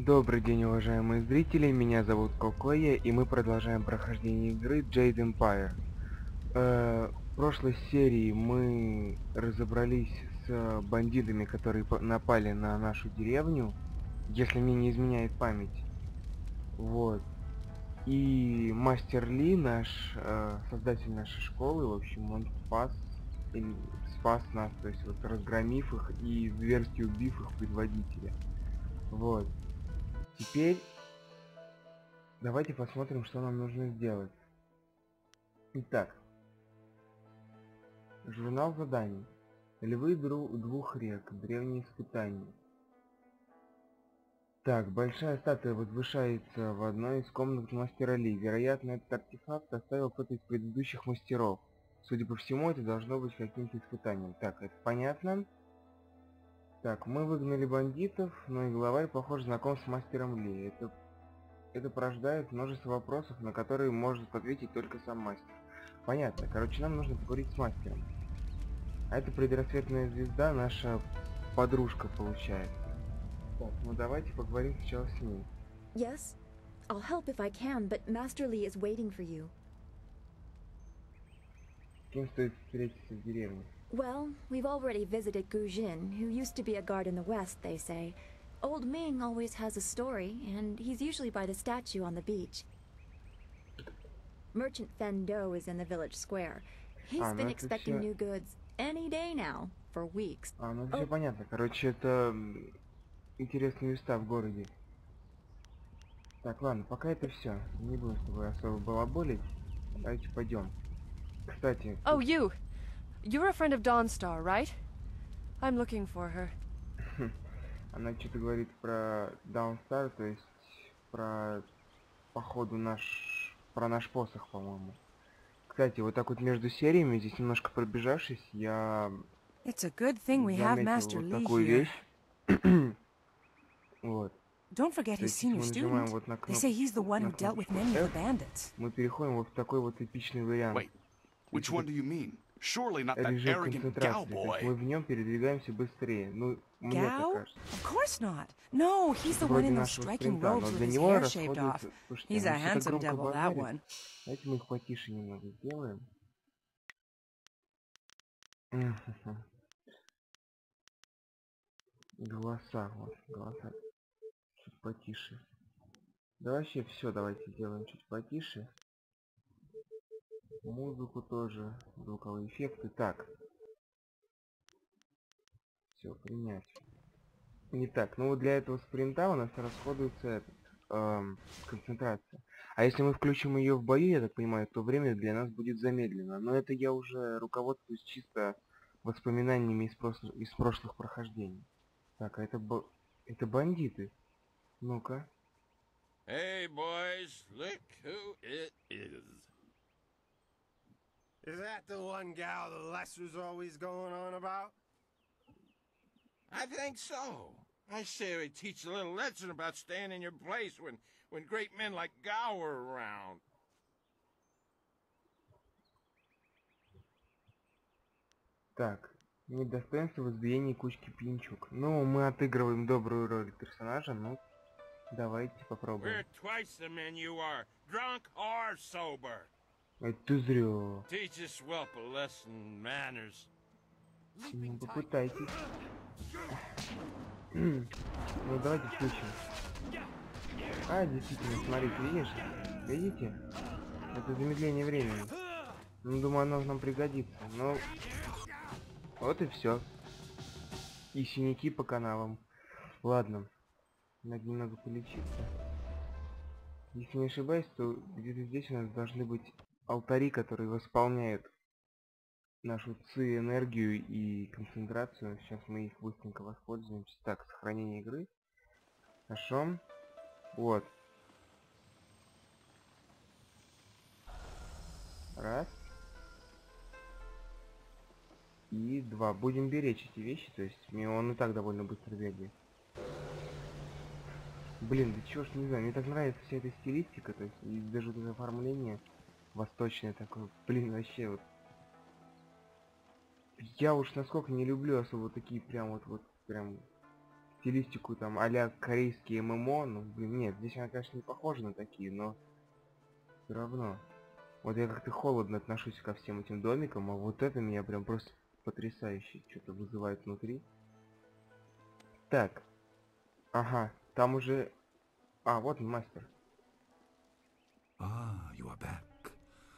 Добрый день, уважаемые зрители, меня зовут Кокоя, и мы продолжаем прохождение игры Jade Empire. В прошлой серии мы разобрались с бандитами, которые напали на нашу деревню, если мне не изменяет память. Вот. И мастер Ли, создатель нашей школы, в общем, он спас нас, то есть вот разгромив их и зверски убив их предводителя. Вот. Теперь давайте посмотрим, что нам нужно сделать. Итак, журнал заданий. Львы двух рек. Древние испытания. Так, большая статуя возвышается в одной из комнат мастера Ли. Вероятно, этот артефакт оставил кто-то из предыдущих мастеров. Судя по всему, это должно быть каким-то испытанием. Так, это понятно. Так, мы выгнали бандитов, но и главарь, похоже, знаком с мастером Ли. Это порождает множество вопросов, на которые может ответить только сам мастер. Понятно. Короче, нам нужно поговорить с мастером. А это предрассветная звезда, наша подружка, получается. Так, ну давайте поговорим сначала с ней. Yes, I'll help if I can, but Master Lee is waiting for you. С кем стоит встретиться в деревне? Well, we've already visited Gu Jin, who used to be a guard in the west, they say. Old Ming always has a story, and he's usually by the statue on the beach. Merchant Fen Do is in the village square. He's been expecting new goods any day now, for weeks. Ну все понятно. Короче, это интересные места в городе. Так, ладно, пока это все. Не буду с тобой особо балаболить. Давайте пойдем. Кстати... Oh, you! You're a friend of Dawnstar, right? I'm looking for her. Она что-то говорит про Dawnstar, то есть про походу про наш посох, по-моему. Кстати, вот так вот между сериями, здесь немножко пробежавшись, я заметил вот такую вещь. Вот. Don't forget his senior student. They say he's the one who dealt with many of the bandits. Мы переходим вот в такой вот эпичный вариант. Wait, which one do you mean? Surely not that arrogant Gao boy. Мы в нем передвигаемся быстрее. Ну, мне так кажется. Of course not. No, he's the one in those striking robes with his hair shaved off. He's a handsome devil, that one. Давайте мы их потише немного сделаем. Голоса, вот, голоса. Чуть потише. Да вообще все давайте сделаем чуть потише. Музыку тоже, звуковые эффекты. Так. Все, принять. Не так. Ну вот для этого спринта у нас расходуется концентрация. А если мы включим ее в бою, я так понимаю, то время для нас будет замедлено. Но это я уже руководствуюсь чисто воспоминаниями из прошлых прохождений. Так, а это бандиты. Ну-ка. Hey boys, look who it is. Is that the one gal the Lester's always going on about? I think so. I say we teach a little lesson about staying in your place when great men like Gao are around. Так, недостоинство в избиении кучки пьянчук. Ну, мы отыгрываем добрую роль персонажа, ну, давайте попробуем. We're twice the men you are, drunk or sober. Это зря. Teach this whelp a lesson in manners. Ну, попытайтесь. Ну, давайте включим. А, действительно, смотрите, видишь? Видите? Это замедление времени. Ну, думаю, оно нам пригодится. Но вот и все. И синяки по канавам. Ладно. Надо немного полечиться. Если не ошибаюсь, то где-то здесь у нас должны быть алтари, которые восполняют нашу ци, энергию и концентрацию. Сейчас мы их быстренько воспользуемся. Так, сохранение игры. Хорошо. Вот. Раз. И два. Будем беречь эти вещи, то есть он и так довольно быстро бегает. Блин, да чё ж, не знаю, мне так нравится вся эта стилистика, то есть и даже это оформление восточное такое, блин, вообще вот. Я уж насколько не люблю особо такие прям вот прям стилистику там а-ля корейские ММО. Ну, блин, нет, здесь она, конечно, не похожа на такие, но все равно. Вот я как-то холодно отношусь ко всем этим домикам, а вот это меня прям просто потрясающе что-то вызывает внутри. Так. Ага, там уже... А, вот он, мастер. Ah, you are back.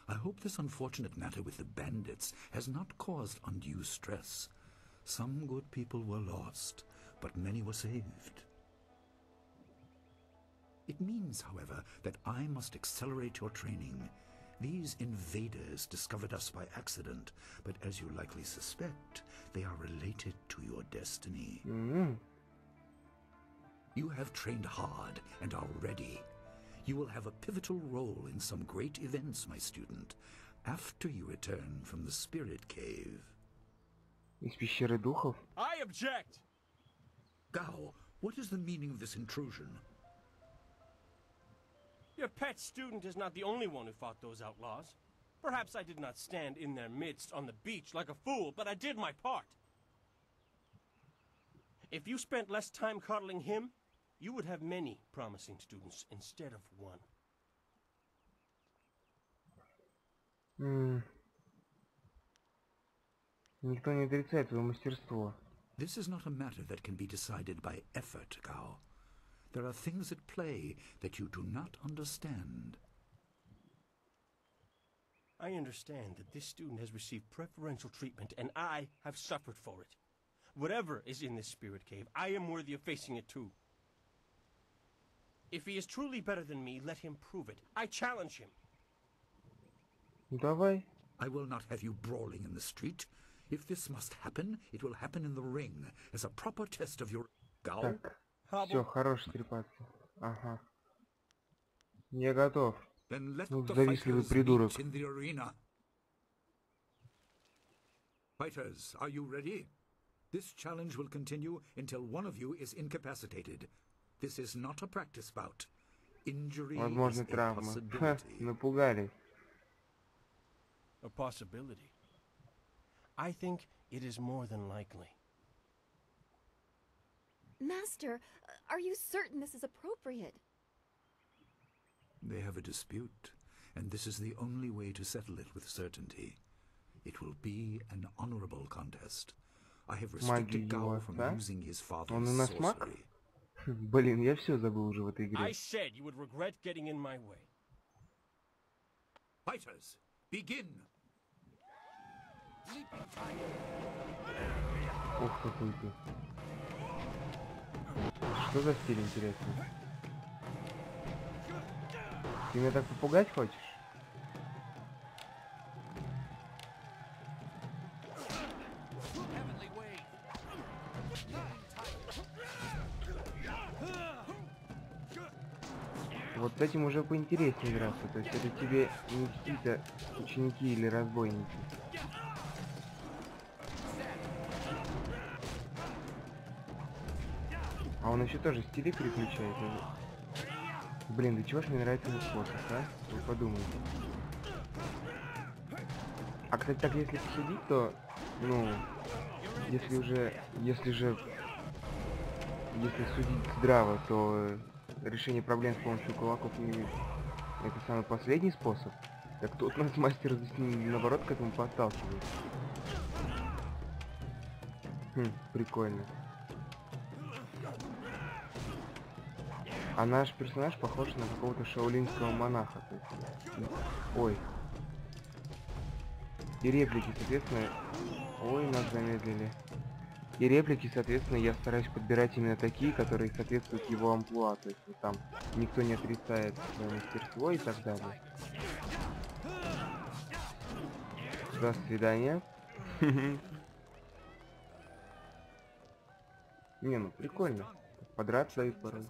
I hope this unfortunate matter with the bandits has not caused undue stress. Some good people were lost, but many were saved. It means, however, that I must accelerate your training. These invaders discovered us by accident, but as you likely suspect, they are related to your destiny. You have trained hard and are ready. You will have a pivotal role in some great events, my student, after you return from the spirit cave. Из пещеры духов? I object! Gao, what is the meaning of this intrusion? Your pet student is not the only one who fought those outlaws. Perhaps I did not stand in their midst on the beach like a fool, but I did my part. If you spent less time coddling him, you would have many promising students instead of one. Никто не отрицает твое мастерство. This is not a matter that can be decided by effort, Gao. There are things at play that you do not understand. I understand that this student has received preferential treatment, and I have suffered for it. Whatever is in this spirit cave, I am worthy of facing it too. If he is truly better than me, let him prove it. I challenge him. Давай. I will not have you brawling in the street. If this must happen, it will happen in the ring, as a proper test of your... Gao? Так, все, хорош трепаться. Ага. Я готов. Then let Ну, the завистливый fighters придурок. meet in the arena. Fighters, are you ready? This challenge will continue until one of you is incapacitated. This is not a practice bout. Injury Возможно, is a травма. Ха, possibility. напугали. A possibility. I think it is more than likely. Master, are you certain this is appropriate? They have a dispute, and this is the only way to settle it with certainty. It will be an honorable contest. I have restricted Gao from using his father's sorcery. Блин, я все забыл уже в этой игре. I said you would regret getting in my way. Fighters, begin! Ух, какой ты. Что за стиль интересный? Ты меня так попугать хочешь? Вот с этим уже поинтереснее драться. То есть это тебе не какие-то ученики или разбойники. А он еще тоже стили переключает. Блин, да чего ж мне нравится этот способ, а? Вы подумайте. А, кстати, так если посудить, то, ну, если судить здраво, то решение проблем с помощью кулаков не... Это самый последний способ. Так тут нас мастер наоборот к этому подталкивает. Прикольно. А наш персонаж похож на какого-то шаолинского монаха. То есть... Ой. И реплики, соответственно... Ой, нас замедлили. И реплики, соответственно, я стараюсь подбирать именно такие, которые соответствуют его амплуа. То есть там никто не отрицает свое мастерство и так далее. До свидания. Не, ну прикольно. Подраться дают порой.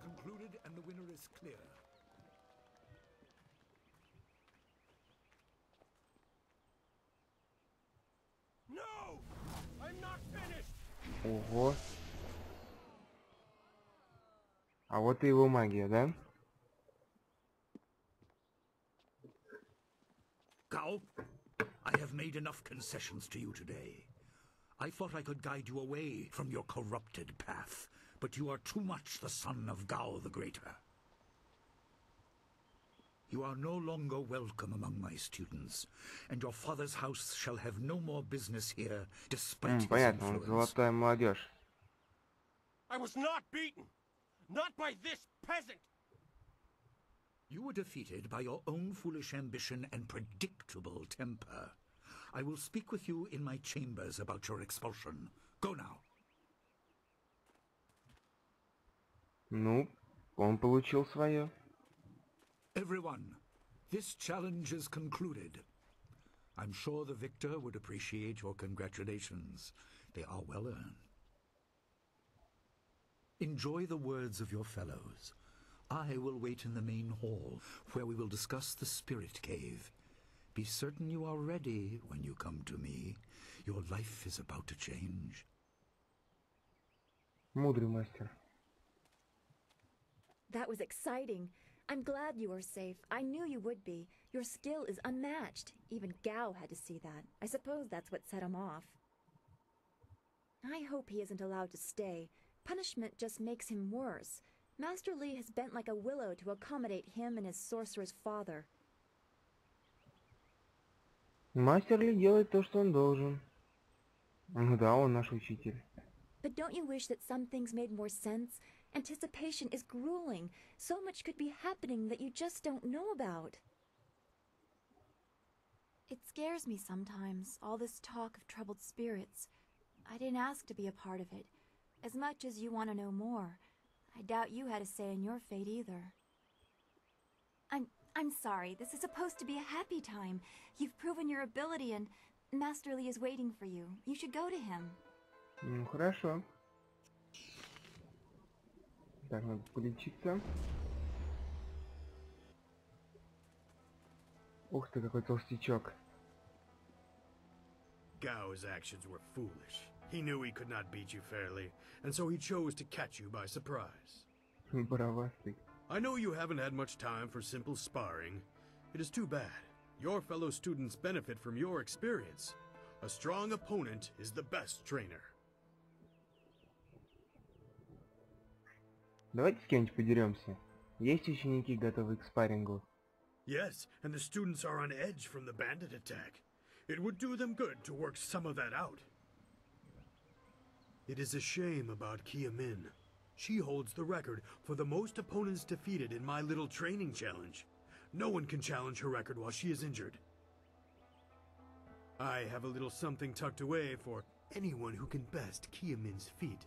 Ого. А вот и его магия, да? Gao, I have made enough concessions to you today. I thought I could guide you away from your corrupted path, but you are too much the son of Gao the Greater. You are no longer welcome among my students, and your father's house shall have no more business here, despite his Понятно, он influence. золотая молодежь. I was not beaten! Not by this peasant! You were defeated by your own foolish ambition and predictable temper. I will speak with you in my chambers about your expulsion. Go now. Ну, он получил свое. Everyone, this challenge is concluded. I'm sure the victor would appreciate your congratulations. They are well earned. Enjoy the words of your fellows. I will wait in the main hall, where we will discuss the spirit cave. Be certain you are ready when you come to me. Your life is about to change. Мудрый мастер. That was exciting. I'm glad you were safe. I knew you would be. Your skill is unmatched. Even Gao had to see that. I suppose that's what set him off. I hope he isn't allowed to stay. Punishment just makes him worse. Master Li has bent like a willow to accommodate him and his sorcerer's father. Мастер Ли делает то, что он должен. Ну да, он наш учитель. But don't you wish that some things made more sense? Anticipation is grueling. So much could be happening that you just don't know about. It scares me sometimes, all this talk of troubled spirits. I didn't ask to be a part of it. As much as you want to know more, I doubt you had a say in your fate either. I'm sorry. This is supposed to be a happy time. You've proven your ability and Master Li is waiting for you. You should go to him. Ну, хорошо. Так, надо полечиться. Ух ты, какой толстячок. Gao's actions were foolish. He knew he could not beat you fairly, and so he chose to catch you by surprise. Боровастый. I know you haven't had much time for simple sparring. It is too bad. Your fellow students benefit from your experience. A strong opponent is the best trainer. Давайте с кем-нибудь подеремся. Есть ученики, готовые к спаррингу? Yes, and the students are on edge from the bandit attack. It would do them good to work some of that out. It is a shame about Kia Min. She holds the record for the most opponents defeated in my little training challenge. No one can challenge her record while she is injured. I have a little something tucked away for anyone who can best Kia Min's feat.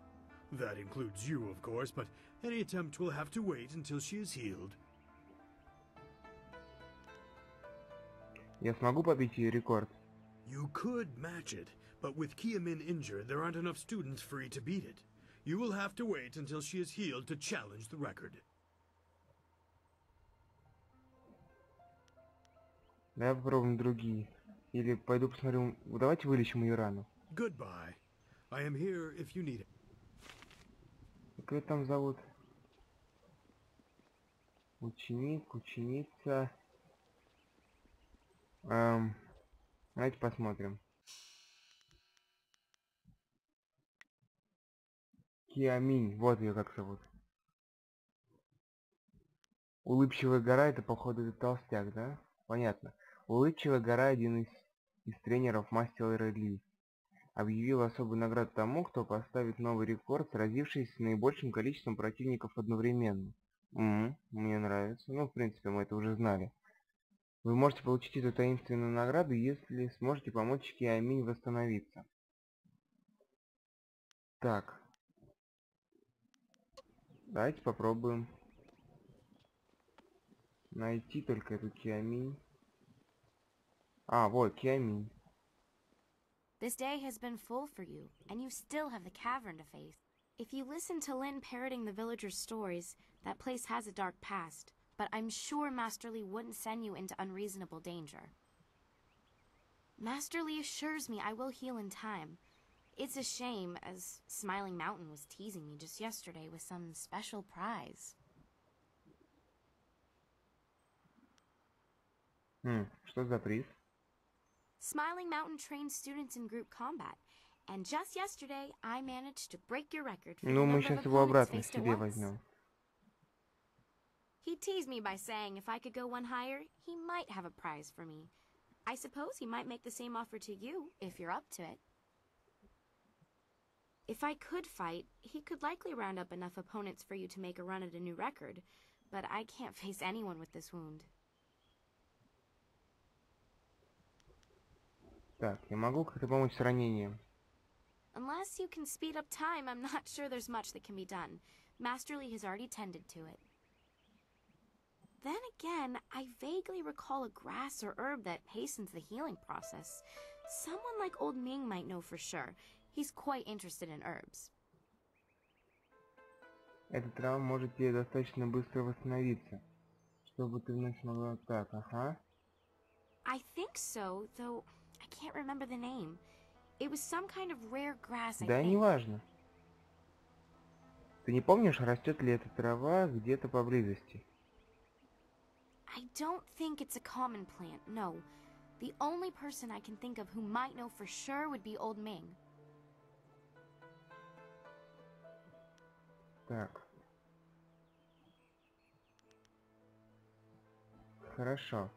That includes you, of course, but any attempt will have to wait until she is healed. Я смогу побить ее рекорд? You could match it, but with Kia Min injured, there aren't enough students free to beat it. You will have to wait until she is healed to challenge the record. Давай попробуем другие. Или пойду посмотрю... Давайте вылечим ее рану. Goodbye. I am here if you need it. Как ее там зовут? Ученик, ученица... Давайте посмотрим. Киаминь, вот ее как зовут. Улыбчивая гора, это походу этот толстяк, да? Понятно. Улыбчивая гора, один из тренеров мастера Ли, объявил особую награду тому, кто поставит новый рекорд, сразившись с наибольшим количеством противников одновременно. Мне нравится. Ну, в принципе, мы это уже знали. Вы можете получить эту таинственную награду, если сможете помочь Киаминь восстановиться. Так. Давайте попробуем найти только эту Киаминь. Вот, Киаминь. This day has been full for you, and you still have the cavern to face. If you listen to Lin parroting the villagers' stories, that place has a dark past, but I'm sure Master Li wouldn't send you into unreasonable danger. Master Li assures me I will heal in time. It's a shame, as Smiling Mountain was teasing me just yesterday with some special prize. Что за приз? Smiling Mountain trains students in group combat, And just yesterday, I managed to break your record for Ну, the мы number of сейчас его opponents обратно faced at себе once. возьмем. He teased me by saying if I could go one higher, he might have a prize for me. I suppose he might make the same offer to you, if you're up to it. If I could fight, he could likely round up enough opponents for you to make a run at a new record, but I can't face anyone with this wound. Так, я могу как-то помочь с ранением? Unless you can speed up time, I'm not sure there's much that can be done. Masterly has already tended to it. Then again, I vaguely recall a grass or herb that hastens the healing process. Someone like old Ming might know for sure. He's quite interested in herbs. Эта трава может тебе достаточно быстро восстановиться, чтобы ты вновь смогла... Так, ага. I think so, though I can't remember the name. It was some kind of rare grass, I Да, think. неважно. Ты не помнишь, растет ли эта трава где-то поблизости? I don't think it's a common plant, no. The only person I can think of who might know for sure would be old Ming. Так. Хорошо.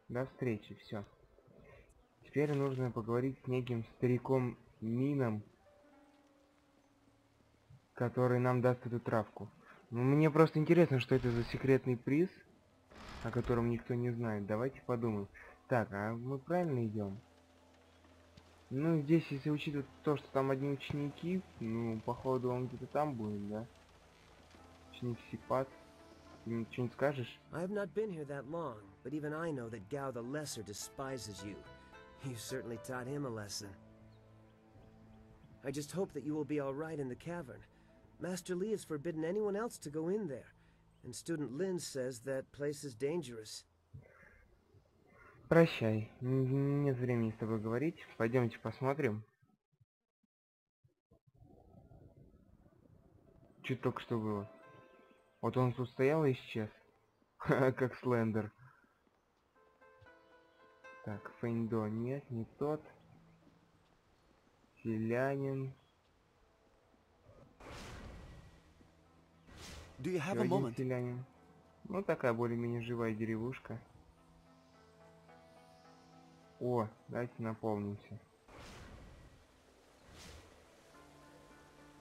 До встречи, все. Теперь нужно поговорить с неким стариком Мином, который нам даст эту травку. Ну, мне просто интересно, что это за секретный приз, о котором никто не знает. Давайте подумаем. Так, а мы правильно идем? Ну, здесь, если учитывать то, что там одни ученики, ну, походу, он где-то там будет, да? Ученик Сипат. Ты что-нибудь скажешь? I have not been here that long, but even I know that Gao the Lesser despises you. You certainly taught him a lesson. I just hope that you will be all right in the cavern. Master Li has forbidden anyone else to go in there, and student Lin says that place is dangerous. Прощай. Нет времени с тобой говорить. Пойдемте посмотрим. Что только что было? Вот он тут стоял и исчез. Как Слендер. Так, Фэндо нет, не тот. Селянин. Do you have a moment? Селянин. Ну, такая более-менее живая деревушка. О, давайте наполнимся.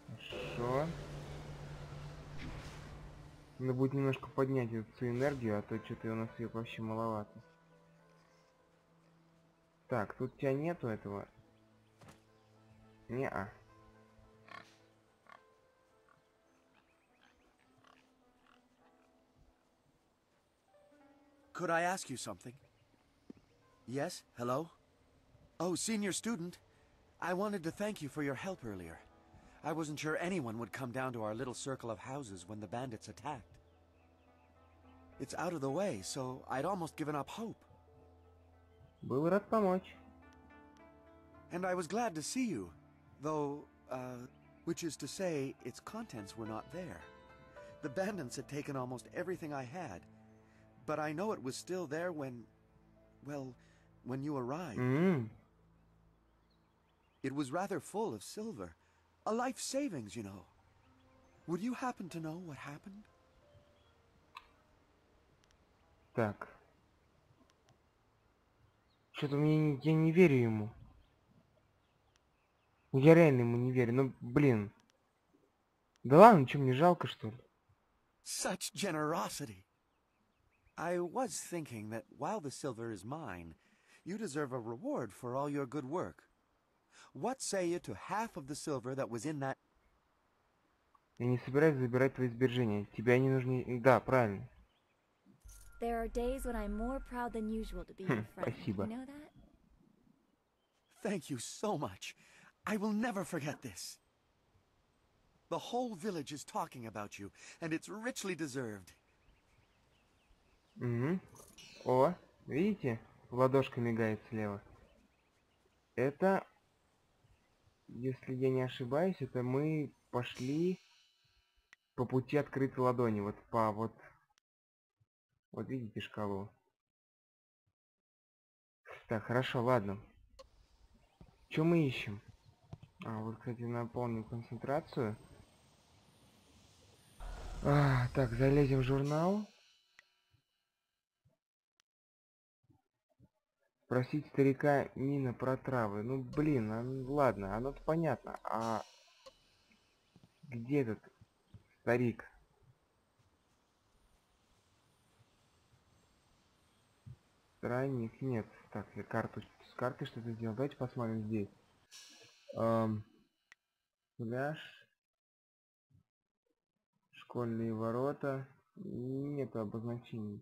Хорошо. Надо будет немножко поднять эту энергию, а то что-то у нас ее вообще маловато. Так, тут у тебя нету этого? Не-а. Could I ask you something? Yes? Hello? Oh, senior student. I wanted to thank you for your help earlier. I wasn't sure anyone would come down to our little circle of houses when the bandits attacked. It's out of the way, so I'd almost given up hope. Был рад помочь. And I was glad to see you, though, which is to say, its contents were not there. The bandits had taken almost everything I had, but I know it was still there when, well, when you arrived. It was rather full of silver. A life savings, you know. Would you happen to know what happened? Так. Что-то я не верю ему. Я реально ему не верю. Ну, блин. Да ладно, что, мне жалко, что ли? Such generosity. I was thinking that while the silver is mine, you deserve a reward for all your good work. What say you to half of the silver that was in that... Я не собираюсь забирать твои сбережения. Тебе они нужны... Да, правильно. There are days when I'm more proud than usual to be your friend. Спасибо. You know that? Thank you so much. I will never forget this. The whole village is talking about you, and it's richly deserved. О, видите? Ладошка мигает слева. Это, если я не ошибаюсь, это мы пошли по пути открытой ладони. Вот по вот видите шкалу. Так, хорошо, ладно. Что мы ищем? А, вот, кстати, наполним концентрацию. Так, залезем в журнал. Спросить старика Нина про травы. Ну, блин, ладно, оно-то понятно. А где этот старик? Странник нет. Так, я карту с картой что-то сделал. Давайте посмотрим здесь. Пляж. Школьные ворота. Нету обозначений.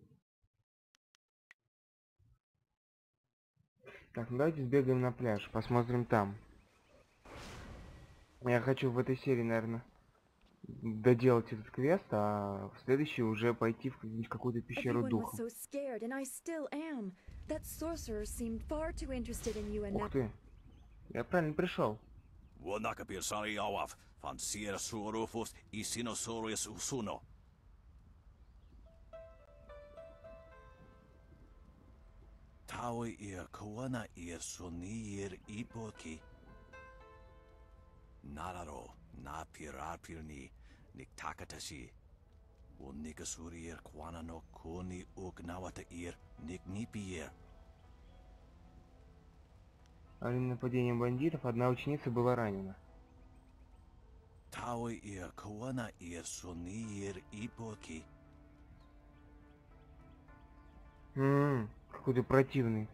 Так, ну давайте сбегаем на пляж. Посмотрим там. Я хочу в этой серии, наверное, доделать этот квест, а в следующей уже пойти в какую-то пещеру духов. Ух ты. Я правильно пришел. Nararo, na pirarpirni, niktakatashi. Unikasurier quanano kuni укнавата ир, никнипиер. Во время нападения бандитов одна ученица была ранена. Тауи ир куана ир суниер ипоки. Какой-то противный.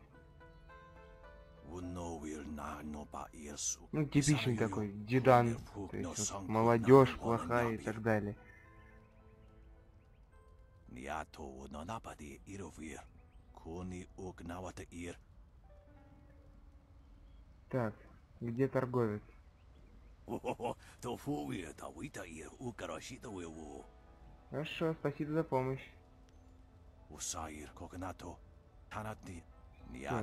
Ну, типичный такой, дедан, то есть вот, молодежь плохая и так далее. Так, где торговец? Хорошо, спасибо за помощь. Всё,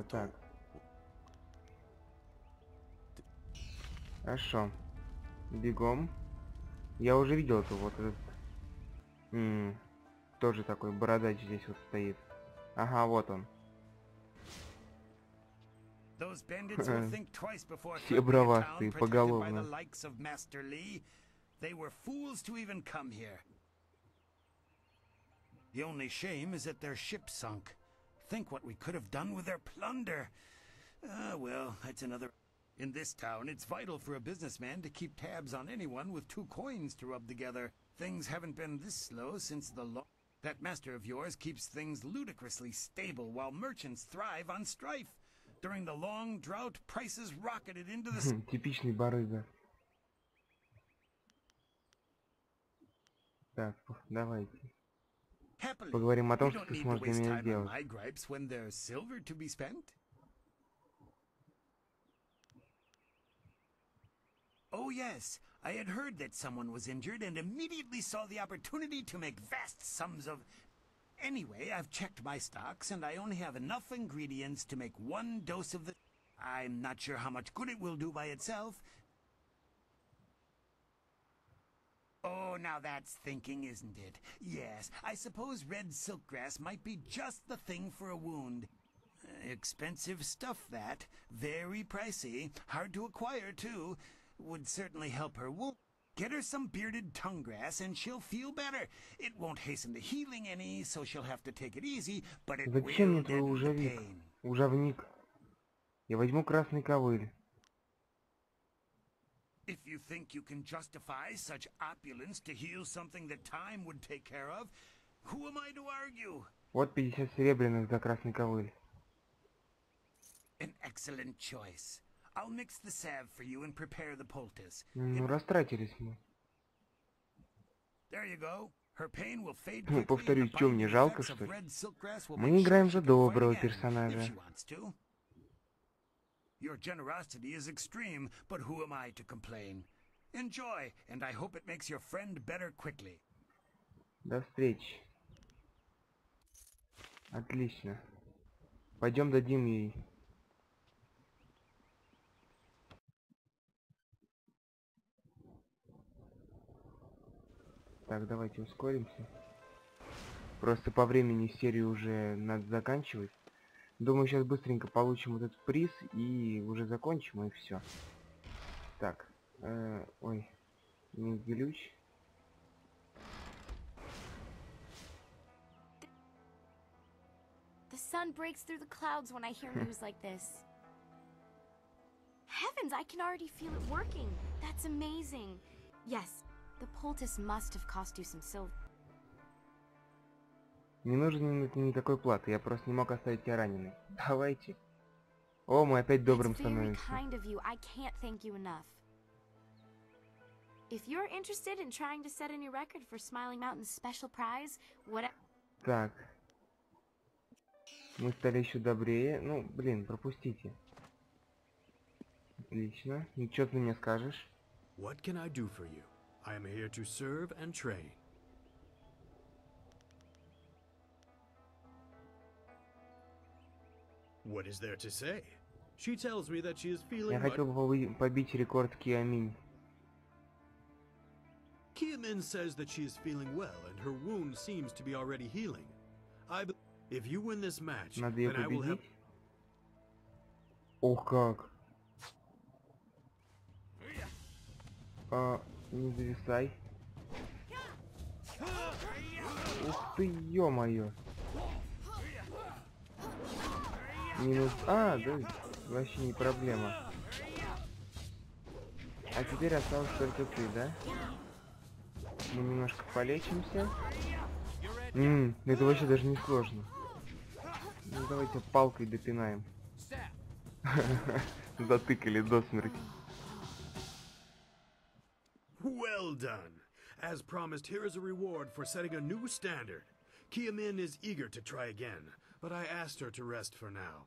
так. Хорошо. Бегом. Я уже видел это вот этот. Тоже такой бородач здесь вот стоит. Ага, вот он. Все бровастые, поголовно. The only shame is that their ship sunk. Think what we could have done with their plunder. Well, that's another... In this town, it's vital for a businessman to keep tabs on anyone with 2 coins to rub together. Things haven't been this slow since the law. That master of yours keeps things ludicrously stable while merchants thrive on strife. During the long drought, prices rocketed into the... Типичный барыга. Так, давайте. Поговорим о том, что ты сможешь для меня сделать. Oh yes, I had heard that someone was injured and immediately saw the opportunity to make vast sums of... Anyway, I've checked my stocks and I only have enough ingredients to make 1 dose of the... I'm not sure how much good it will do by itself. Oh, now that's thinking, isn't it? Yes, I suppose red silkgrass might be just the thing for a wound. Expensive stuff, that. Very pricey. Hard to acquire, too. Would certainly help her wound. Get her some bearded tongue grass and she'll feel better. It won't hasten the healing any, so she'll have to take it easy, but it Зачем мне will твой end the pain. ужовник? Я возьму красный ковыль. If you think you can justify such opulence to heal something that time would take care of, who am I to argue? Вот 50 серебряных за красный ковыль. An excellent choice. I'll mix the salve for you and prepare the poultice. Ну, растратились мы. There you go. Her pain will fade Ну, quickly, повторюсь, and the что мне binding жалко, effects of что ли? red silkgrass will Мы make играем sure за she can доброго fight again, персонажа. if she wants to. Your generosity is extreme, but who am I to complain? Enjoy, and I hope it makes your friend better quickly. До встречи. Отлично. Пойдем дадим ей. Так, давайте ускоримся. Просто по времени серию уже надо заканчивать. Думаю, сейчас быстренько получим вот этот приз и уже закончим, и все. Так, ой, не глюч. The sun breaks through the clouds when I hear news like this. Heavens, I can already feel it working. That's amazing. Yes, the poultice must have cost you some silver. Не нужен не такой платы, я просто не мог оставить тебя раненой. Давайте. О, мы опять добрым становимся. Так. Мы стали еще добрее. Ну, блин, пропустите. Отлично. Ничего ты мне скажешь? What can I do for you? I am here to serve and train. What is there to say? She tells me that she is feeling. Я хотел бы побить рекорд Киаминь. Kiamin says that she is feeling well and her wound seems to be already healing. If you win this match, надо ее then I will have. Ох как. Не зависай. Ух ты, ё-моё. Минус... да, вообще не проблема. А теперь осталось только ты, да? Мы немножко полечимся. Это вообще даже не сложно. Ну, давайте палкой допинаем. Затыкали до смерти. Well done. As promised, here is a reward for setting a new standard. Kiamin is eager to try again, but I asked her to rest for now.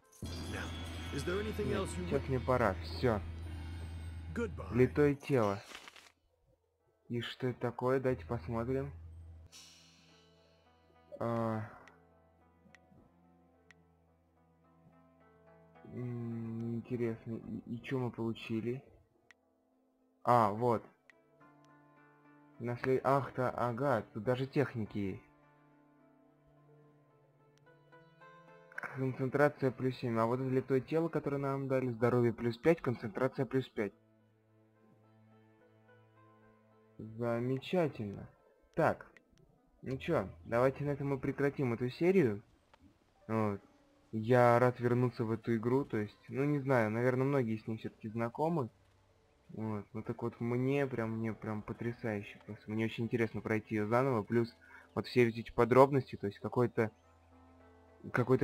Now, is there anything else you... Сейчас мне пора, все. Goodbye. Литое тело. И что это такое? Давайте посмотрим. Интересно. И что мы получили? Вот. Ах-то, ага, тут даже техники есть. Концентрация плюс 7. А вот это литое тело, которое нам дали, здоровье плюс 5, концентрация плюс 5. Замечательно. Так. Ну чё, давайте на этом мы прекратим эту серию. Вот. Я рад вернуться в эту игру, то есть, ну не знаю, наверное, многие с ней все-таки знакомы. Вот. Ну так вот, мне прям потрясающе. Просто мне очень интересно пройти ее заново. Плюс вот все эти подробности, то есть какой-то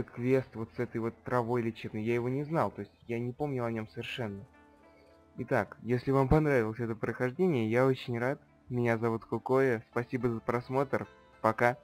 квест вот с этой вот травой лечебной. Я его не знал, то есть я не помнил о нем совершенно. Итак, если вам понравилось это прохождение, я очень рад. Меня зовут Кукоя. Спасибо за просмотр. Пока.